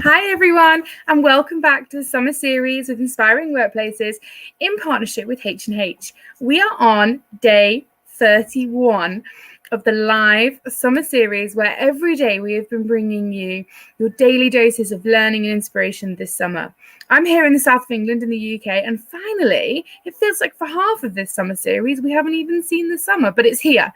Hi everyone, and welcome back to the summer series of Inspiring Workplaces in partnership with H&H. We are on day 31 of the live summer series, where every day we have been bringing you your daily doses of learning and inspiration this summer. I'm here in the south of England in the UK, and finally, it feels like for half of this summer series, we haven't even seen the summer, but it's here.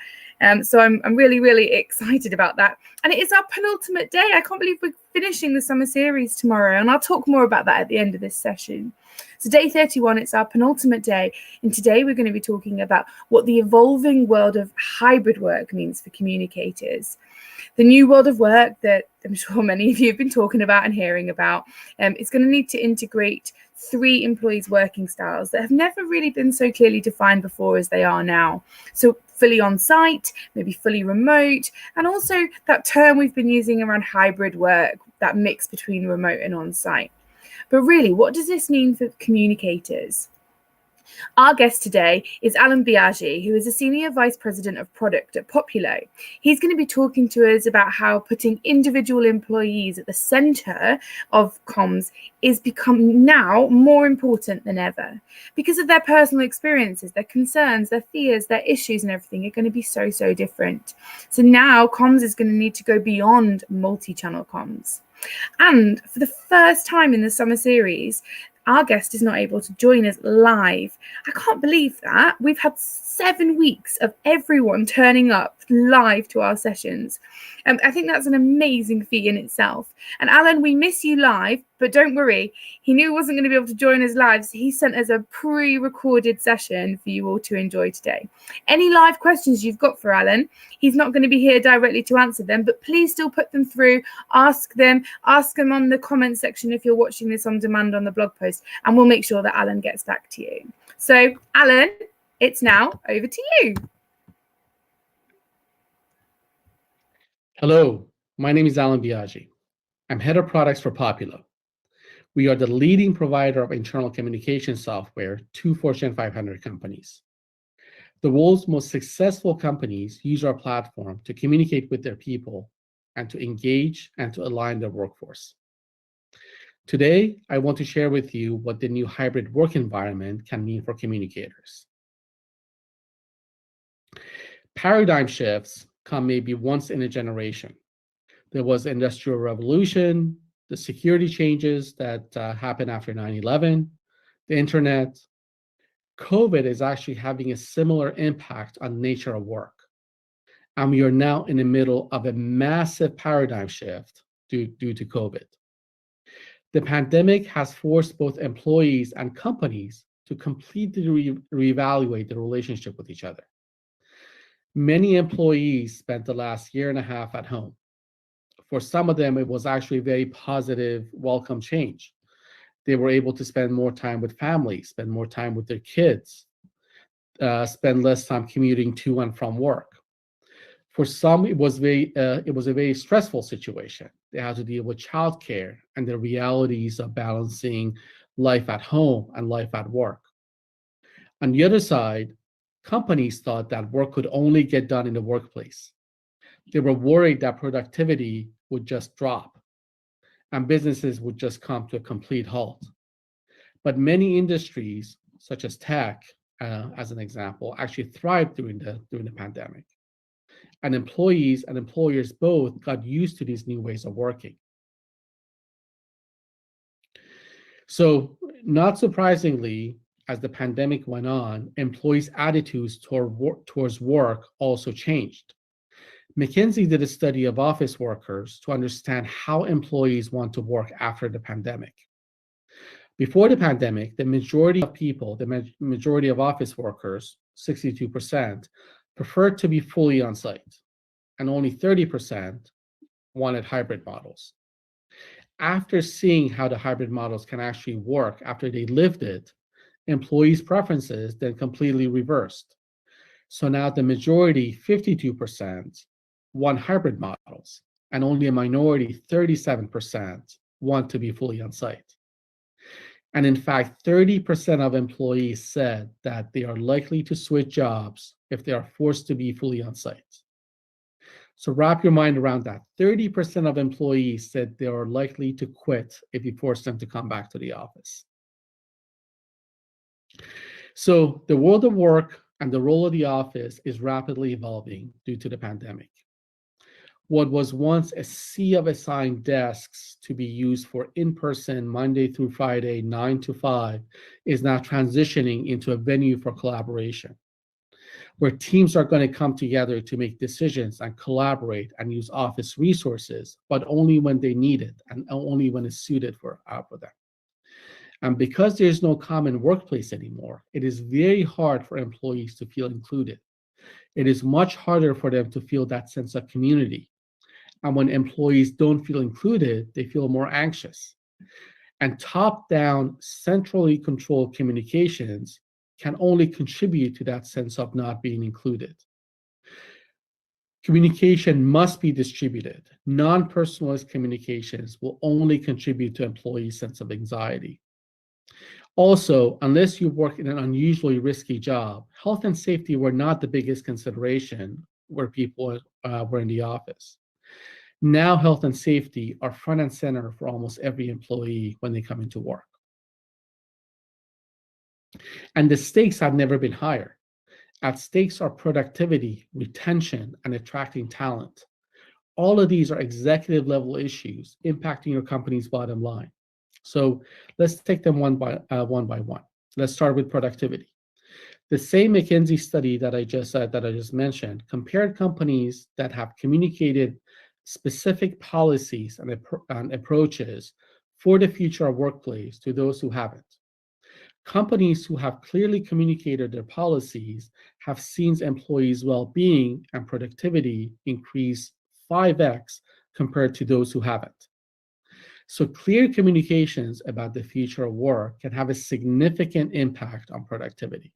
So I'm really, really excited about that. And it is our penultimate day. I can't believe we're finishing the summer series tomorrow, and I'll talk more about that at the end of this session. So day 31, it's our penultimate day, and today we're going to be talking about what the evolving world of hybrid work means for communicators. The new world of work that I'm sure many of you have been talking about and hearing about is going to need to integrate 3 employees' working styles that have never really been so clearly defined before as they are now. So fully on site, maybe fully remote, and also that term we've been using around hybrid work, that mix between remote and on site. But really, what does this mean for communicators? Our guest today is Alan Beiagi, who is a Senior Vice President of Product at Populo. He's going to be talking to us about how putting individual employees at the centre of comms is become now more important than ever. Because of their personal experiences, their concerns, their fears, their issues and everything are going to be so different. So now comms is going to need to go beyond multi-channel comms. And for the first time in the summer series, our guest is not able to join us live. I can't believe that. We've had 7 weeks of everyone turning up live to our sessions. I think that's an amazing feat in itself. And Alan, we miss you live, but don't worry. He knew he wasn't going to be able to join us live, so he sent us a pre-recorded session for you all to enjoy today. Any live questions you've got for Alan, he's not going to be here directly to answer them, but please still put them through, ask them on the comment section if you're watching this on demand on the blog post, and we'll make sure that Alan gets back to you. So Alan, it's now over to you. Hello, my name is Alan Beiagi. I'm head of products for Populo. We are the leading provider of internal communication software to Fortune 500 companies. The world's most successful companies use our platform to communicate with their people and to engage and to align their workforce. Today, I want to share with you what the new hybrid work environment can mean for communicators. Paradigm shifts come maybe once in a generation. There was the Industrial Revolution, the security changes that happened after 9/11, the internet. COVID is actually having a similar impact on the nature of work. And we are now in the middle of a massive paradigm shift due to COVID. The pandemic has forced both employees and companies to completely reevaluate their relationship with each other. Many employees spent the last year and a half at home. For some of them, it was actually a very positive, welcome change. They were able to spend more time with family, spend more time with their kids, spend less time commuting to and from work. For some, it was a very stressful situation. They had to deal with childcare and the realities of balancing life at home and life at work. On the other side, companies thought that work could only get done in the workplace. They were worried that productivity would just drop and businesses would just come to a complete halt. But many industries, such as tech, as an example, actually thrived during the pandemic. And employees and employers both got used to these new ways of working. So, not surprisingly, as the pandemic went on, employees' attitudes towards work also changed. McKinsey did a study of office workers to understand how employees want to work after the pandemic. Before the pandemic, the majority of people, the majority of office workers, 62%, preferred to be fully on site, and only 30% wanted hybrid models. After seeing how the hybrid models can actually work after they lived it, employees' preferences then completely reversed. So now the majority, 52%, want hybrid models, and only a minority, 37%, want to be fully on site. And in fact, 30% of employees said that they are likely to switch jobs if they are forced to be fully on site. So wrap your mind around that. 30% of employees said they are likely to quit if you force them to come back to the office. So the world of work and the role of the office is rapidly evolving due to the pandemic. What was once a sea of assigned desks to be used for in-person Monday through Friday, 9 to 5, is now transitioning into a venue for collaboration, where teams are going to come together to make decisions and collaborate and use office resources, but only when they need it and only when it's suited for them. And because there's no common workplace anymore, it is very hard for employees to feel included. It is much harder for them to feel that sense of community. And when employees don't feel included, they feel more anxious. And top-down, centrally controlled communications can only contribute to that sense of not being included. Communication must be distributed. Non-personalized communications will only contribute to employees' sense of anxiety. Also, unless you work in an unusually risky job, health and safety were not the biggest consideration where people were in the office. Now, health and safety are front and center for almost every employee when they come into work. And the stakes have never been higher. At stakes are productivity, retention, and attracting talent. All of these are executive level issues impacting your company's bottom line. So let's take them one by one. Let's start with productivity. The same McKinsey study that I just mentioned compared companies that have communicated specific policies and approaches for the future of workplace to those who haven't. Companies who have clearly communicated their policies have seen employees' well-being and productivity increase 5x compared to those who haven't. So clear communications about the future of work can have a significant impact on productivity.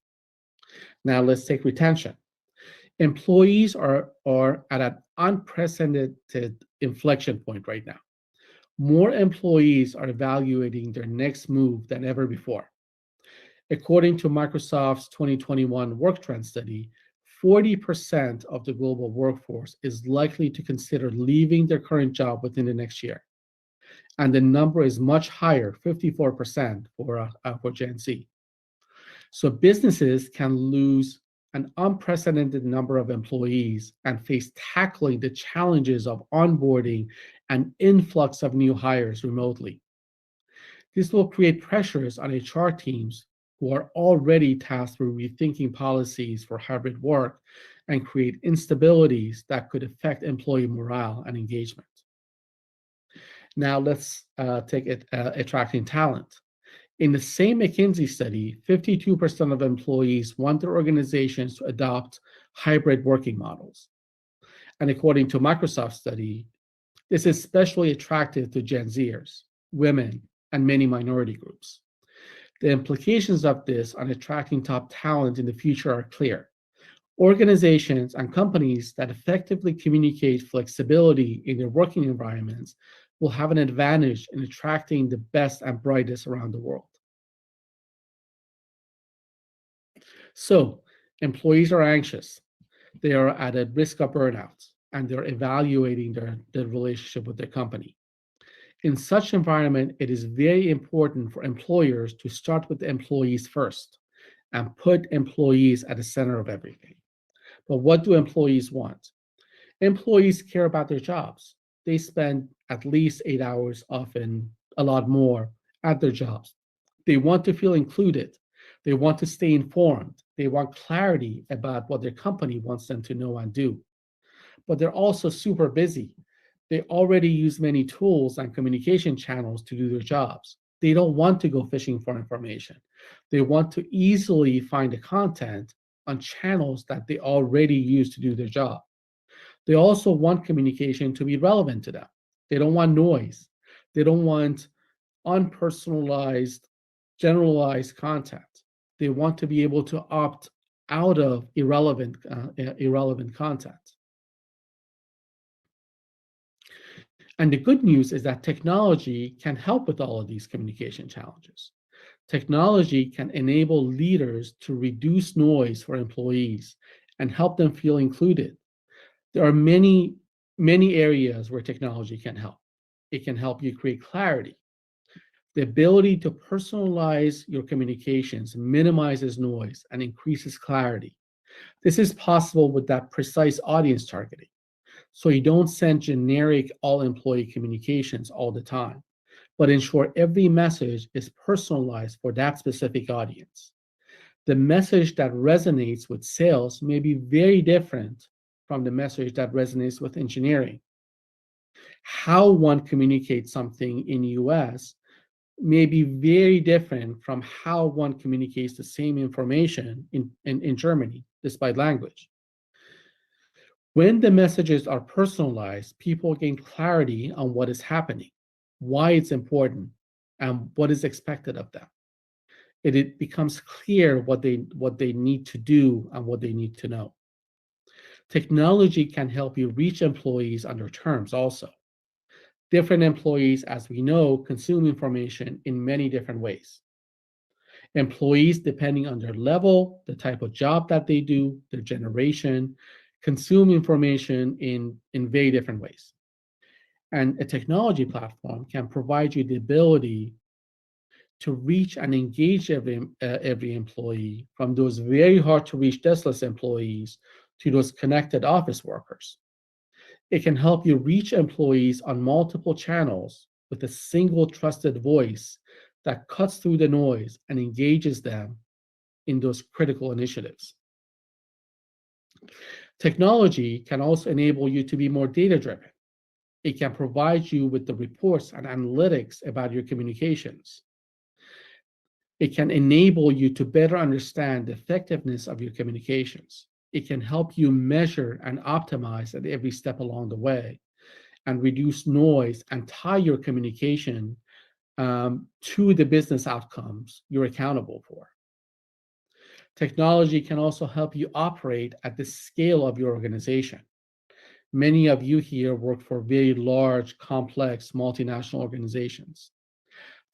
Now let's take retention. Employees are at an unprecedented inflection point right now. More employees are evaluating their next move than ever before. According to Microsoft's 2021 Work Trend Study, 40% of the global workforce is likely to consider leaving their current job within the next year. And the number is much higher, 54% for Gen Z. So businesses can lose an unprecedented number of employees and face tackling the challenges of onboarding and influx of new hires remotely. This will create pressures on HR teams who are already tasked with rethinking policies for hybrid work and create instabilities that could affect employee morale and engagement. Now let's take it attracting talent. In the same McKinsey study, 52% of employees want their organizations to adopt hybrid working models. And according to Microsoft study, this is especially attractive to Gen Zers, women, and many minority groups. The implications of this on attracting top talent in the future are clear. Organizations and companies that effectively communicate flexibility in their working environments will have an advantage in attracting the best and brightest around the world. So, employees are anxious. They are at a risk of burnout, and they're evaluating their relationship with their company. In such environment, it is very important for employers to start with the employees first and put employees at the center of everything. But what do employees want? Employees care about their jobs. They spend at least 8 hours, often a lot more, at their jobs. They want to feel included. They want to stay informed. They want clarity about what their company wants them to know and do. But they're also super busy. They already use many tools and communication channels to do their jobs. They don't want to go fishing for information. They want to easily find the content on channels that they already use to do their job. They also want communication to be relevant to them. They don't want noise. They don't want unpersonalized, generalized content. They want to be able to opt out of irrelevant content. And the good news is that technology can help with all of these communication challenges. Technology can enable leaders to reduce noise for employees and help them feel included. There are many areas where technology can help. It can help you create clarity. The ability to personalize your communications minimizes noise and increases clarity. This is possible with that precise audience targeting. So you don't send generic all-employee communications all the time, but ensure every message is personalized for that specific audience. The message that resonates with sales may be very different from the message that resonates with engineering. How one communicates something in the US may be very different from how one communicates the same information in Germany, despite language. When the messages are personalized, people gain clarity on what is happening, why it's important, and what is expected of them. It becomes clear what they need to do and what they need to know. Technology can help you reach employees on their terms also. Different employees, as we know, consume information in many different ways. Employees, depending on their level, the type of job that they do, their generation, consume information in very different ways. And a technology platform can provide you the ability to reach and engage every employee, from those very hard to reach deskless employees to those connected office workers. It can help you reach employees on multiple channels with a single trusted voice that cuts through the noise and engages them in those critical initiatives. Technology can also enable you to be more data-driven. It can provide you with the reports and analytics about your communications. It can enable you to better understand the effectiveness of your communications. It can help you measure and optimize at every step along the way and reduce noise and tie your communication to the business outcomes you're accountable for. Technology can also help you operate at the scale of your organization. Many of you here work for very large, complex, multinational organizations.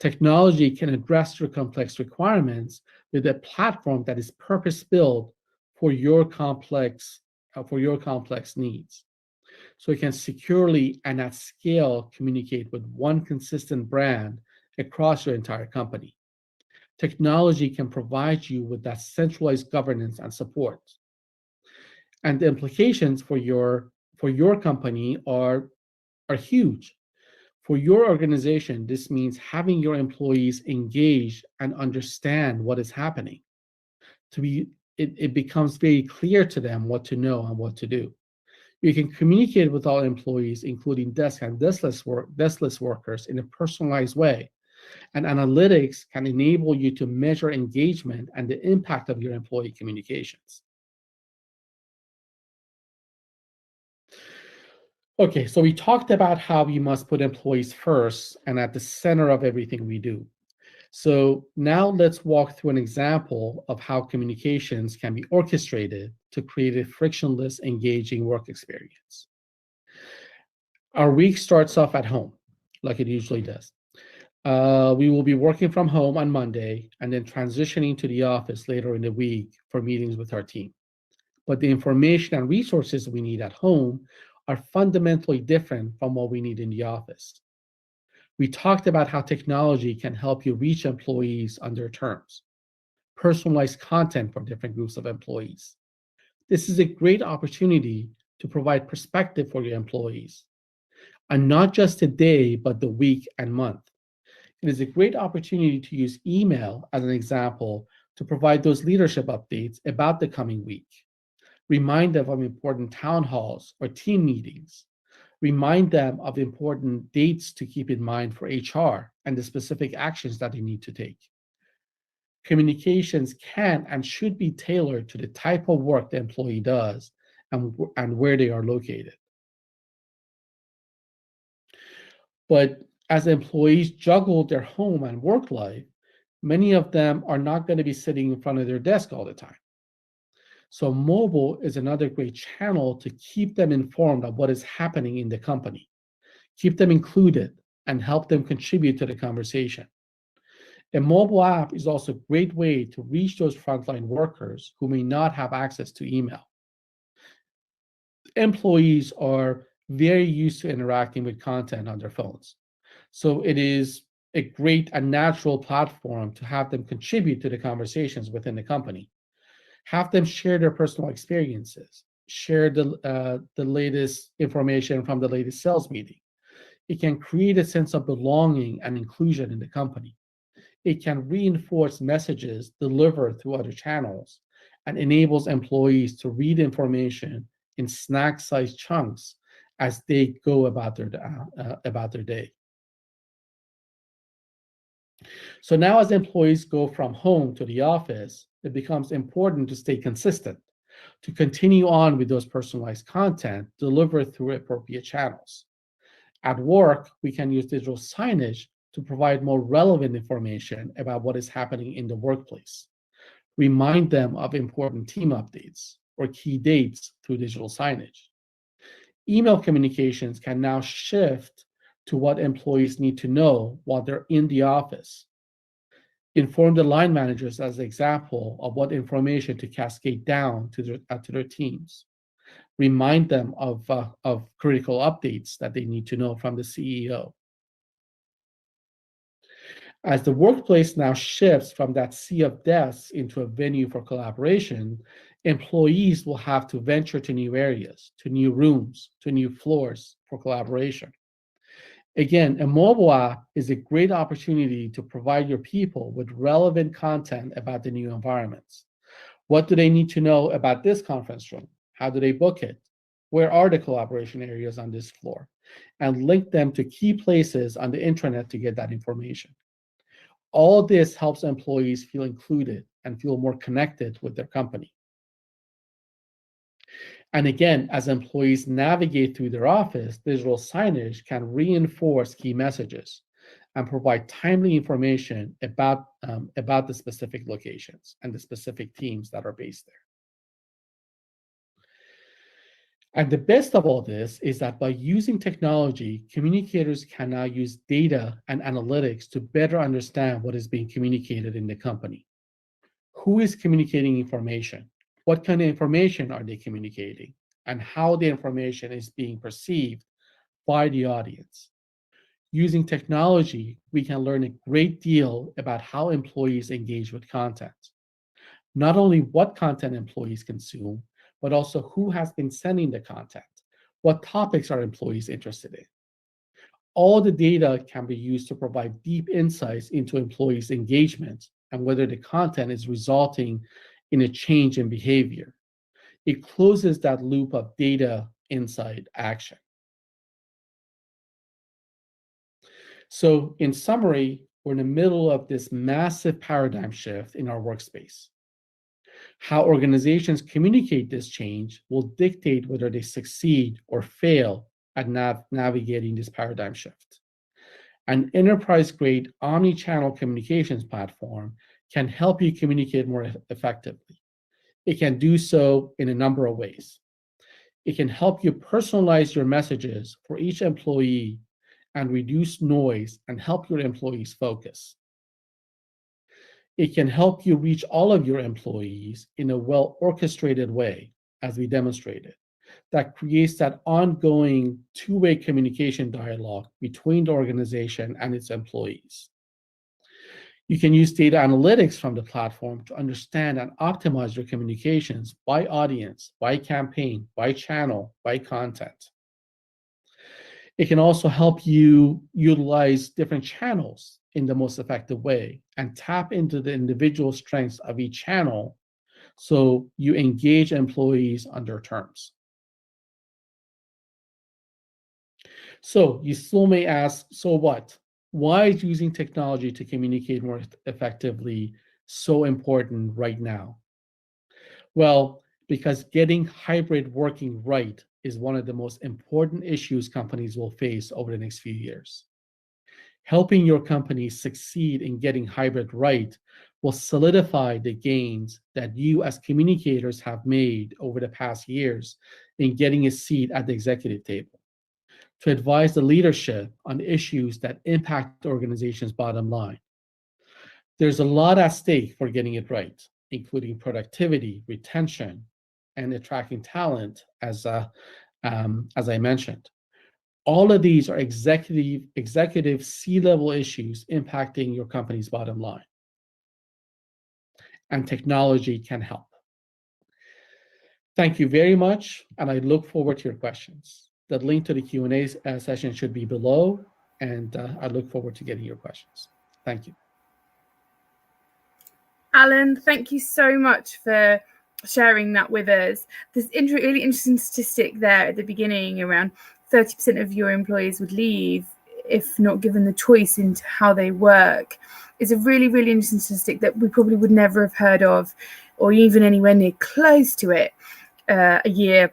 Technology can address your complex requirements with a platform that is purpose-built for your complex needs. So it can securely and at scale communicate with one consistent brand across your entire company. Technology can provide you with that centralized governance and support. And the implications for your company are huge. For your organization, this means having your employees engage and understand what is happening. It becomes very clear to them what to know and what to do. You can communicate with all employees, including desk and deskless workers, in a personalized way. And analytics can enable you to measure engagement and the impact of your employee communications. Okay, so we talked about how we must put employees first and at the center of everything we do. So now let's walk through an example of how communications can be orchestrated to create a frictionless, engaging work experience. Our week starts off at home, like it usually does. We will be working from home on Monday and then transitioning to the office later in the week for meetings with our team. But the information and resources we need at home are fundamentally different from what we need in the office. We talked about how technology can help you reach employees on their terms, personalize content for different groups of employees. This is a great opportunity to provide perspective for your employees, and not just the day, but the week and month. It is a great opportunity to use email as an example to provide those leadership updates about the coming week. Remind them of important town halls or team meetings. Remind them of important dates to keep in mind for HR and the specific actions that they need to take. Communications can and should be tailored to the type of work the employee does and where they are located. But as employees juggle their home and work life, many of them are not going to be sitting in front of their desk all the time. So mobile is another great channel to keep them informed of what is happening in the company, keep them included, and help them contribute to the conversation. A mobile app is also a great way to reach those frontline workers who may not have access to email. Employees are very used to interacting with content on their phones. So it is a great and natural platform to have them contribute to the conversations within the company. Have them share their personal experiences, share the latest information from the latest sales meeting. It can create a sense of belonging and inclusion in the company. It can reinforce messages delivered through other channels and enables employees to read information in snack-sized chunks as they go about their day. So now as employees go from home to the office, it becomes important to stay consistent, to continue on with those personalized content delivered through appropriate channels. At work, we can use digital signage to provide more relevant information about what is happening in the workplace. Remind them of important team updates or key dates through digital signage. Email communications can now shift to what employees need to know while they're in the office. Inform the line managers as an example of what information to cascade down to their teams. Remind them of critical updates that they need to know from the CEO. As the workplace now shifts from that sea of desks into a venue for collaboration, employees will have to venture to new areas, to new rooms, to new floors for collaboration. Again, a mobile app is a great opportunity to provide your people with relevant content about the new environments. What do they need to know about this conference room? How do they book it? Where are the collaboration areas on this floor? And link them to key places on the intranet to get that information. All this helps employees feel included and feel more connected with their company. And again, as employees navigate through their office, digital signage can reinforce key messages and provide timely information about the specific locations and the specific teams that are based there. And the best of all this is that by using technology, communicators can now use data and analytics to better understand what is being communicated in the company. Who is communicating information? What kind of information are they communicating? And how the information is being perceived by the audience. Using technology, we can learn a great deal about how employees engage with content. Not only what content employees consume, but also who has been sending the content. What topics are employees interested in? All the data can be used to provide deep insights into employees' engagement and whether the content is resulting in a change in behavior. It closes that loop of data inside action. So in summary, we're in the middle of this massive paradigm shift in our workspace. How organizations communicate this change will dictate whether they succeed or fail at navigating this paradigm shift. An enterprise-grade omni-channel communications platform can help you communicate more effectively. It can do so in a number of ways. It can help you personalize your messages for each employee and reduce noise and help your employees focus. It can help you reach all of your employees in a well-orchestrated way, as we demonstrated, that creates that ongoing two-way communication dialogue between the organization and its employees. You can use data analytics from the platform to understand and optimize your communications by audience, by campaign, by channel, by content. It can also help you utilize different channels in the most effective way and tap into the individual strengths of each channel so you engage employees on their terms. So you still may ask, so what? Why is using technology to communicate more effectively so important right now? Well, because getting hybrid working right is one of the most important issues companies will face over the next few years. Helping your company succeed in getting hybrid right will solidify the gains that you as communicators have made over the past years in getting a seat at the executive table, to advise the leadership on issues that impact the organization's bottom line. There's a lot at stake for getting it right, including productivity, retention, and attracting talent, as I mentioned. All of these are executive C-level issues impacting your company's bottom line. And technology can help. Thank you very much, and I look forward to your questions. The link to the Q&A session should be below, and I look forward to getting your questions. Thank you. Alan, thank you so much for sharing that with us. This really interesting statistic there at the beginning, around 30% of your employees would leave if not given the choice into how they work, is a really, really interesting statistic that we probably would never have heard of, or even anywhere near close to it a year,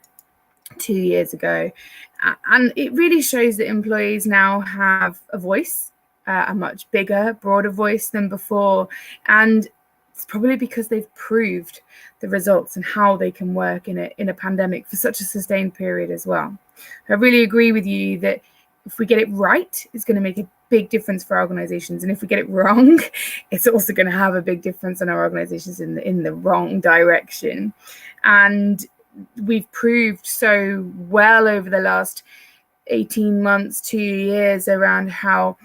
2 years ago. And it really shows that employees now have a voice, a much bigger, broader voice than before. And it's probably because they've proved the results and how they can work in a pandemic for such a sustained period as well. I really agree with you that if we get it right, it's going to make a big difference for our organizations. And if we get it wrong, it's also going to have a big difference on our organizations in the wrong direction. And we've proved so well over the last 18 months, 2 years, around how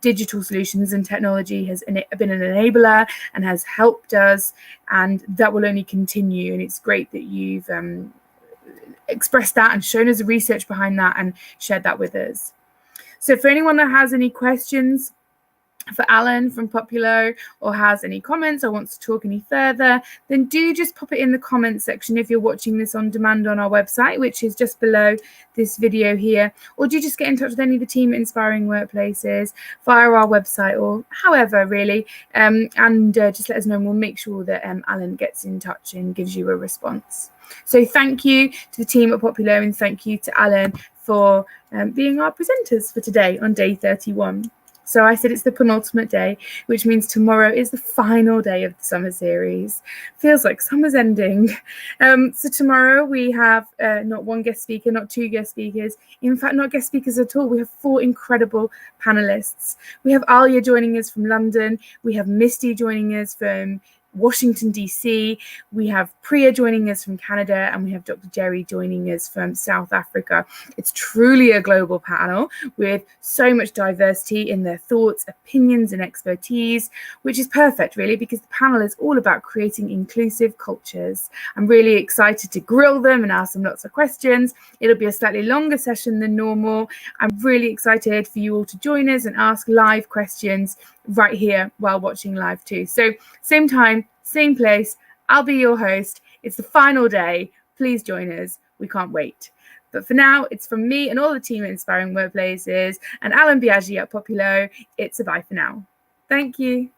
digital solutions and technology has been an enabler and has helped us, and that will only continue. And it's great that you've expressed that and shown us the research behind that and shared that with us. So for anyone that has any questions for Alan from Populo, or has any comments or wants to talk any further, then do just pop it in the comments section if you're watching this on demand on our website, which is just below this video here, or do just get in touch with any of the team at Inspiring Workplaces via our website, or however really, and just let us know, and we'll make sure that Alan gets in touch and gives you a response. So thank you to the team at Populo, and thank you to Alan for being our presenters for today on day 31. So I said it's the penultimate day, which means tomorrow is the final day of the summer series. Feels like summer's ending. So tomorrow we have not one guest speaker, not two guest speakers. In fact, not guest speakers at all. We have 4 incredible panelists. We have Alia joining us from London. We have Misty joining us from Washington, DC. We have Priya joining us from Canada, and we have Dr. Jerry joining us from South Africa. It's truly a global panel with so much diversity in their thoughts, opinions, and expertise, which is perfect, really, because the panel is all about creating inclusive cultures. I'm really excited to grill them and ask them lots of questions. It'll be a slightly longer session than normal. I'm really excited for you all to join us and ask live questions right here while watching live too. So same time, same place, I'll be your host. It's the final day. Please join us. We can't wait. But for now, it's from me and all the team at Inspiring Workplaces and Alan Biaggi at Populo. It's a bye for now. Thank you.